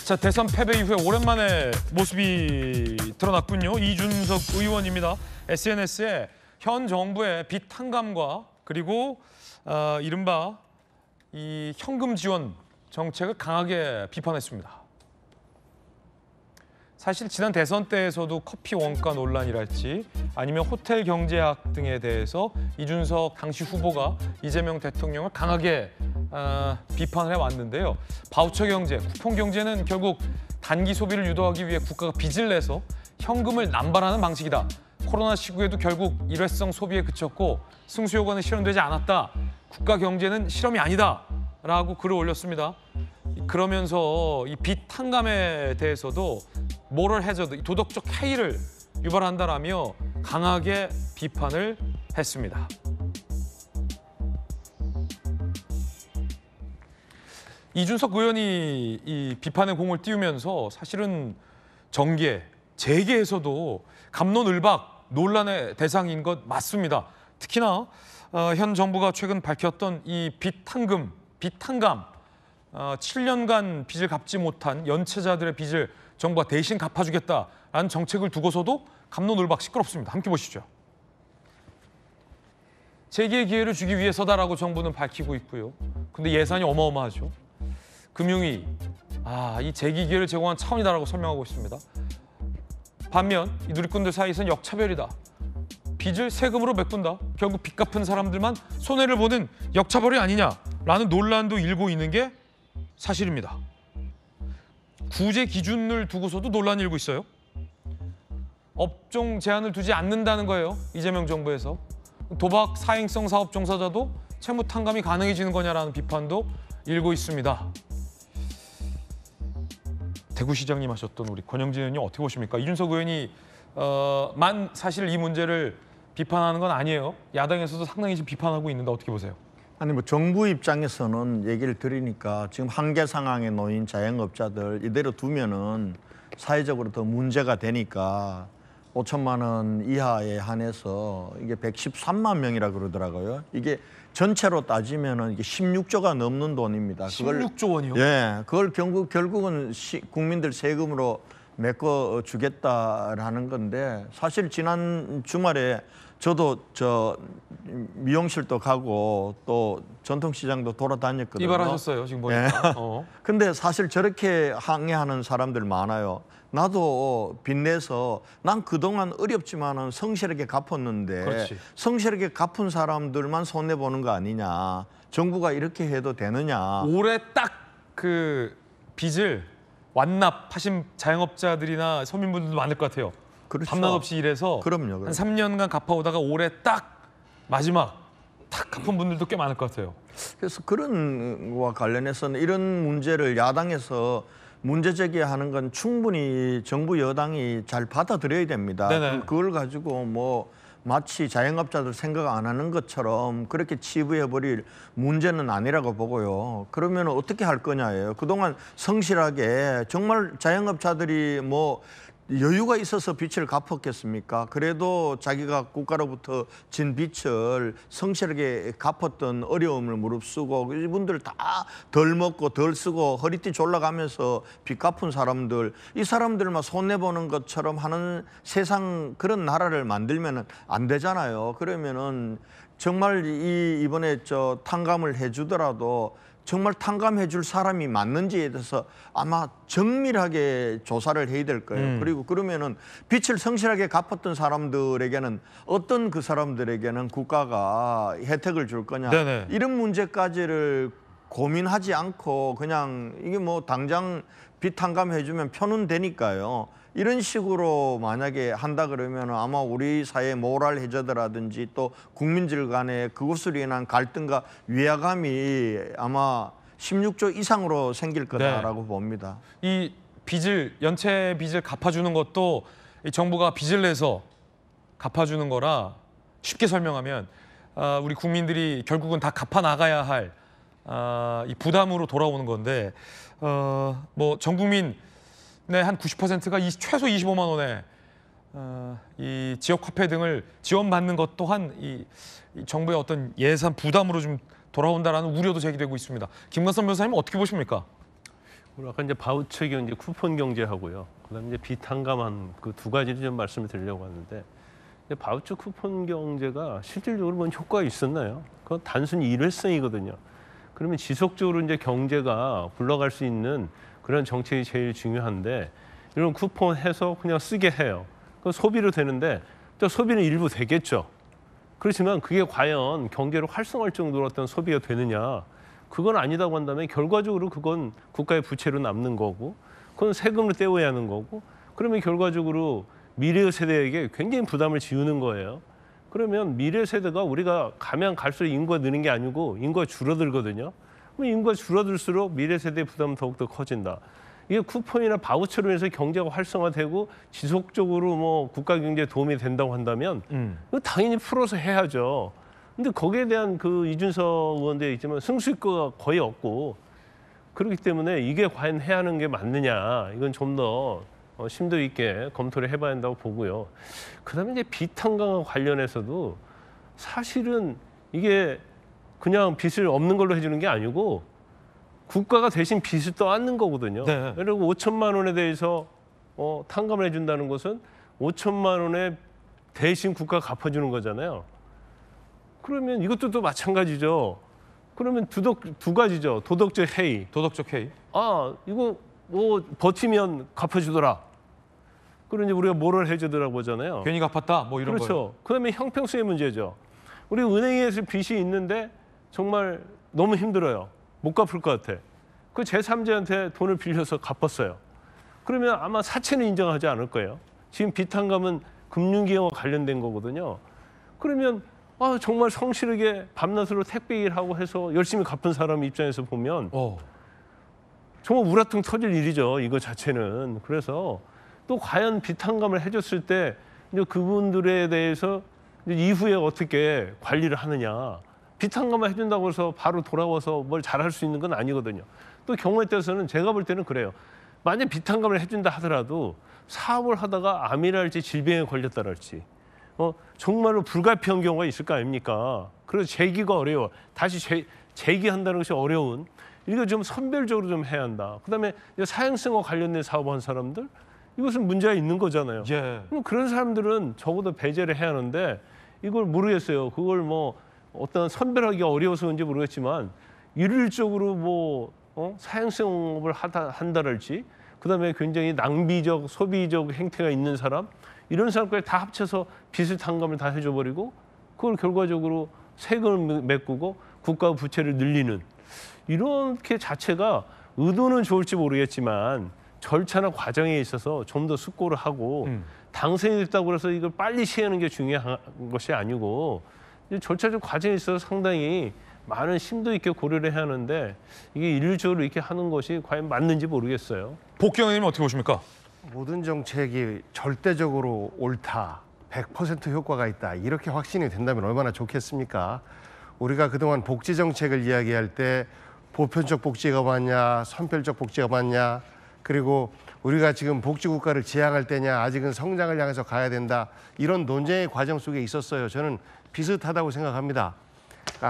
자, 대선 패배 이후에 오랜만에 모습이 드러났군요. 이준석 의원입니다. SNS에 현 정부의 빚 탕감과 그리고 이른바 이 현금 지원 정책을 강하게 비판했습니다. 사실 지난 대선 때에서도 커피 원가 논란이랄지 아니면 호텔 경제학 등에 대해서 이준석 당시 후보가 이재명 대통령을 강하게 비판을 해왔는데요. 바우처 경제, 쿠폰 경제는 결국 단기 소비를 유도하기 위해 국가가 빚을 내서 현금을 남발하는 방식이다. 코로나19에도 결국 일회성 소비에 그쳤고 승수효과는 실현되지 않았다. 국가 경제는 실험이 아니다. 라고 글을 올렸습니다. 그러면서 이 빚 탕감에 대해서도 모럴 해저드, 도덕적 해이를 유발한다라며 강하게 비판을 했습니다. 이준석 의원이 이 비판의 공을 띄우면서 사실은 정계, 재계에서도 감론을박 논란의 대상인 것 맞습니다. 특히나 현 정부가 최근 밝혔던 이 빚 탕감, 7년간 빚을 갚지 못한 연체자들의 빚을 정부가 대신 갚아주겠다라는 정책을 두고서도 감론을박 시끄럽습니다. 함께 보시죠. 재기의 기회를 주기 위해서다라고 정부는 밝히고 있고요. 근데 예산이 어마어마하죠. 금융위, 이 재기 기회를 제공한 차원이다라고 설명하고 있습니다. 반면 이 누리꾼들 사이에서는 역차별이다. 빚을 세금으로 메꾼다. 결국 빚 갚은 사람들만 손해를 보는 역차별이 아니냐라는 논란도 일고 있는 게 사실입니다. 구제 기준을 두고서도 논란이 일고 있어요. 업종 제한을 두지 않는다는 거예요. 이재명 정부에서. 도박 사행성 사업 종사자도 채무 탕감이 가능해지는 거냐라는 비판도 일고 있습니다. 대구시장님 하셨던 우리 권영진 의원님 어떻게 보십니까? 이준석 의원이 사실 이 문제를 비판하는 건 아니에요. 야당에서도 상당히 지금 비판하고 있는데 어떻게 보세요? 아니 정부 입장에서는 얘기를 드리니까 지금 한계 상황에 놓인 자영업자들 이대로 두면은 사회적으로 더 문제가 되니까 5천만 원 이하에 한해서 이게 113만 명이라 그러더라고요. 이게 전체로 따지면은 이게 16조가 넘는 돈입니다. 16조 원이요? 예, 그걸 결국은 국민들 세금으로 메꿔 주겠다라는 건데 사실 지난 주말에 저도 미용실도 가고 또 전통시장도 돌아다녔거든요. 이발하셨어요 지금 보니까. 근데 사실 저렇게 항의하는 사람들 많아요. 나도 빚내서 난 그동안 어렵지만은 성실하게 갚았는데 그렇지. 성실하게 갚은 사람들만 손해보는 거 아니냐. 정부가 이렇게 해도 되느냐. 올해 딱 그 빚을 완납하신 자영업자들이나 서민분들도 많을 것 같아요. 그렇죠. 밤낮 없이 일해서 그럼요. 한 3년간 갚아오다가 올해 딱 마지막 딱 갚은 분들도 꽤 많을 것 같아요. 그래서 그런 거와 관련해서는 이런 문제를 야당에서 문제 제기하는 건 충분히 정부 여당이 잘 받아들여야 됩니다. 네네. 그걸 가지고 뭐 마치 자영업자들 생각 안 하는 것처럼 그렇게 치부해버릴 문제는 아니라고 보고요. 그러면 어떻게 할 거냐예요. 그동안 성실하게 정말 자영업자들이 뭐 여유가 있어서 빚을 갚았겠습니까? 그래도 자기가 국가로부터 진 빚을 성실하게 갚았던 어려움을 무릅쓰고 이분들 다 덜 먹고 덜 쓰고 허리띠 졸라가면서 빚 갚은 사람들 이 사람들만 손해보는 것처럼 하는 세상 그런 나라를 만들면 안 되잖아요. 그러면은 정말 이번에 탕감을 해주더라도 정말 탕감해 줄 사람이 맞는지에 대해서 아마 정밀하게 조사를 해야 될 거예요. 그리고 그러면은 빚을 성실하게 갚았던 사람들에게는 어떤 그 사람들에게는 국가가 혜택을 줄 거냐. 네네. 이런 문제까지를 고민하지 않고 그냥 이게 뭐 당장 빚 탕감해 주면 표는 되니까요. 이런 식으로 만약에 한다 그러면 아마 우리 사회 모랄 해저드라든지 또 국민들 간에 그것으로 인한 갈등과 위화감이 아마 16조 이상으로 생길 거다라고 봅니다. 이 빚을 연체 빚을 갚아주는 것도 이 정부가 빚을 내서 갚아주는 거라 쉽게 설명하면 우리 국민들이 결국은 다 갚아 나가야 할 이 부담으로 돌아오는 건데 뭐 전 국민 한 90%가 최소 25만 원에 이 지역 화폐 등을 지원받는 것 또한 이 정부의 어떤 예산 부담으로 좀 돌아온다라는 우려도 제기되고 있습니다. 김관선 변호사님 어떻게 보십니까? 아까 이제 바우처 경제, 쿠폰 경제하고요. 그다음에 이제 비탄감한 그 두 가지를 좀 말씀을 드리려고 하는데, 바우처 쿠폰 경제가 실질적으로 뭔 효과가 있었나요? 그건 단순히 일회성이거든요. 그러면 지속적으로 이제 경제가 굴러갈 수 있는 그런 정책이 제일 중요한데, 이런 쿠폰 해서 그냥 쓰게 해요. 그 소비로 되는데, 또 소비는 일부 되겠죠. 그렇지만 그게 과연 경제를 활성화할 정도로 어떤 소비가 되느냐? 그건 아니다고 한다면 결과적으로 그건 국가의 부채로 남는 거고, 그건 세금을 떼어야 하는 거고, 그러면 결과적으로 미래 세대에게 굉장히 부담을 지우는 거예요. 그러면 미래 세대가 우리가 가면 갈수록 인구가 느는 게 아니고 인구가 줄어들거든요. 그럼 인구가 줄어들수록 미래 세대의 부담은 더욱더 커진다. 이게 쿠폰이나 바우처로 해서 경제가 활성화되고 지속적으로 뭐 국가 경제에 도움이 된다고 한다면 이거 당연히 풀어서 해야죠. 근데 거기에 대한 그 이준석 의원도 있지만 승수효과가 거의 없고, 그렇기 때문에 이게 과연 해야 하는 게 맞느냐, 이건 좀 더 심도 있게 검토를 해봐야 한다고 보고요. 그다음에 이제 비탄감과 관련해서도 사실은 이게 그냥 빚을 없는 걸로 해주는 게 아니고 국가가 대신 빚을 떠안는 거거든요. 네. 그리고 5천만 원에 대해서 탕감을 해준다는 것은 5천만 원에 대신 국가가 갚아주는 거잖아요. 그러면 이것도 또 마찬가지죠. 그러면 두 가지죠. 도덕적 해이. 도덕적 해이. 아, 이거 뭐 버티면 갚아주더라. 그럼 이제 우리가 뭐를 해주더라고 하잖아요. 괜히 갚았다 뭐 이런 그렇죠. 거요. 그다음에 형평성의 문제죠. 우리 은행에서 빚이 있는데 정말 너무 힘들어요. 못 갚을 것 같아. 그 제3자한테 돈을 빌려서 갚았어요. 그러면 아마 사채는 인정하지 않을 거예요. 지금 비탄감은 금융기관과 관련된 거거든요. 그러면 정말 성실하게 밤낮으로 택배 일하고 해서 열심히 갚은 사람 입장에서 보면 정말 우라통 터질 일이죠. 이거 자체는. 그래서 또 과연 비탄감을 해줬을 때 이제 그분들에 대해서 이제 이후에 어떻게 관리를 하느냐. 비탄감을 해준다고 해서 바로 돌아와서 뭘 잘할 수 있는 건 아니거든요. 또 경우에 따라서는 제가 볼 때는 그래요. 만약 비탄감을 해준다 하더라도 사업을 하다가 암이랄지 질병에 걸렸다랄지 정말로 불가피한 경우가 있을 거 아닙니까? 그래서 재기가 어려워. 다시 재기한다는 것이 어려운. 이거 좀 선별적으로 좀 해야 한다. 그다음에 사행성과 관련된 사업한 사람들, 이것은 문제가 있는 거잖아요. 예. 그럼 그런 사람들은 적어도 배제를 해야 하는데 이걸 모르겠어요. 그걸 뭐 어떤 선별하기 어려워서 그런지 모르겠지만 일률적으로 사행성업을 한다랄지, 그다음에 굉장히 낭비적, 소비적 행태가 있는 사람, 이런 사람까지 다 합쳐서 빚을 탕감을 다 해줘버리고 그걸 결과적으로 세금을 메꾸고 국가 부채를 늘리는, 이렇게 자체가 의도는 좋을지 모르겠지만 절차나 과정에 있어서 좀 더 숙고를 하고 당선이 됐다고 해서 이걸 빨리 시행하는 게 중요한 것이 아니고 절차적 과정에 있어서 상당히 많은 심도 있게 고려를 해야 하는데 이게 일률적으로 이렇게 하는 것이 과연 맞는지 모르겠어요. 복경 의원님 어떻게 보십니까? 모든 정책이 절대적으로 옳다, 100% 효과가 있다, 이렇게 확신이 된다면 얼마나 좋겠습니까? 우리가 그동안 복지 정책을 이야기할 때 보편적 복지가 맞냐, 선별적 복지가 맞냐, 그리고 우리가 지금 복지국가를 지향할 때냐, 아직은 성장을 향해서 가야 된다, 이런 논쟁의 과정 속에 있었어요. 저는 비슷하다고 생각합니다.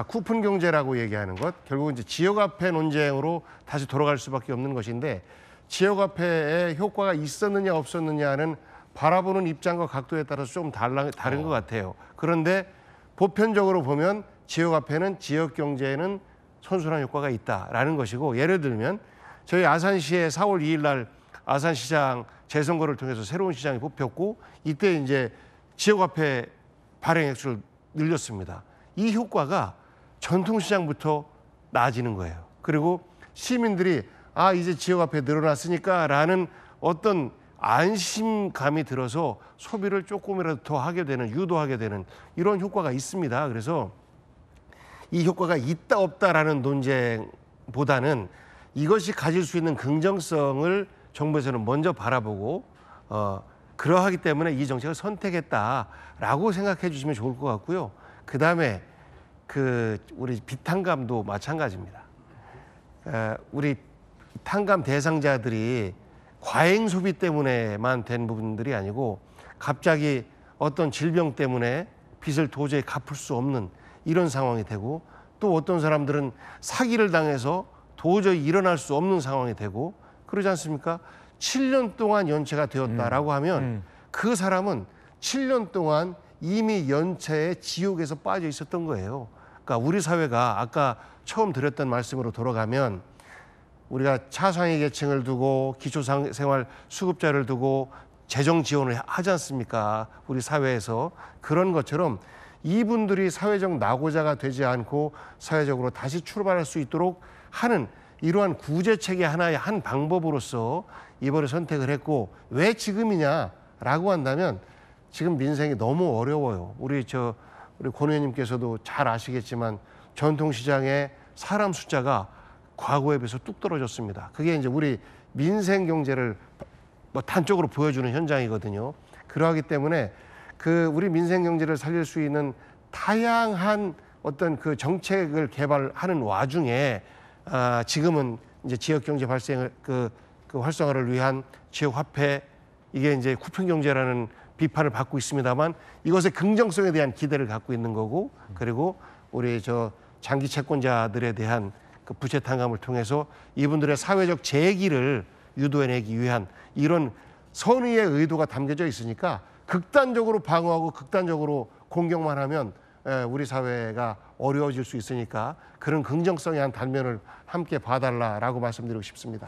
쿠폰 경제라고 얘기하는 것, 결국은 이제 지역화폐 논쟁으로 다시 돌아갈 수밖에 없는 것인데, 지역화폐의 효과가 있었느냐 없었느냐는 바라보는 입장과 각도에 따라서 좀 다른 것 같아요. 그런데 보편적으로 보면 지역화폐는 지역 경제에는 선순환 효과가 있다라는 것이고, 예를 들면 저희 아산시에 4월 2일 날 아산시장 재선거를 통해서 새로운 시장이 뽑혔고, 이때 이제 지역화폐 발행 액수를 늘렸습니다. 이 효과가 전통시장부터 나아지는 거예요. 그리고 시민들이 이제 지역화폐 늘어났으니까라는 어떤 안심감이 들어서 소비를 조금이라도 더 하게 되는, 유도하게 되는 이런 효과가 있습니다. 그래서 이 효과가 있다 없다라는 논쟁보다는 이것이 가질 수 있는 긍정성을 정부에서는 먼저 바라보고 그러하기 때문에 이 정책을 선택했다라고 생각해 주시면 좋을 것 같고요. 그다음에 우리 비탄감도 마찬가지입니다. 우리 탕감 대상자들이 과잉 소비 때문에만 된 부분들이 아니고 갑자기 어떤 질병 때문에 빚을 도저히 갚을 수 없는 이런 상황이 되고, 또 어떤 사람들은 사기를 당해서 도저히 일어날 수 없는 상황이 되고, 그러지 않습니까? 7년 동안 연체가 되었다라고 하면 그 사람은 7년 동안 이미 연체의 지옥에서 빠져 있었던 거예요. 그러니까 우리 사회가 아까 처음 드렸던 말씀으로 돌아가면 우리가 차상위 계층을 두고 기초생활 수급자를 두고 재정 지원을 하지 않습니까? 우리 사회에서. 그런 것처럼 이분들이 사회적 낙오자가 되지 않고 사회적으로 다시 출발할 수 있도록 하는 이러한 구제책의 하나의 한 방법으로서 이번에 선택을 했고, 왜 지금이냐라고 한다면 지금 민생이 너무 어려워요. 우리 권 의원님께서도 잘 아시겠지만 전통시장의 사람 숫자가 과거에 비해서 뚝 떨어졌습니다. 그게 이제 우리 민생 경제를 뭐 단적으로 보여주는 현장이거든요. 그러하기 때문에 그 우리 민생 경제를 살릴 수 있는 다양한 어떤 그 정책을 개발하는 와중에 지금은 이제 지역 경제 발생을 그 활성화를 위한 지역 화폐, 이게 이제 쿠폰 경제라는 비판을 받고 있습니다만 이것의 긍정성에 대한 기대를 갖고 있는 거고, 그리고 우리 장기 채권자들에 대한 그 부채 탕감을 통해서 이분들의 사회적 재기를 유도해내기 위한 이런 선의의 의도가 담겨져 있으니까 극단적으로 방어하고 극단적으로 공격만 하면 우리 사회가 어려워질 수 있으니까 그런 긍정성의 한 단면을 함께 봐달라라고 말씀드리고 싶습니다.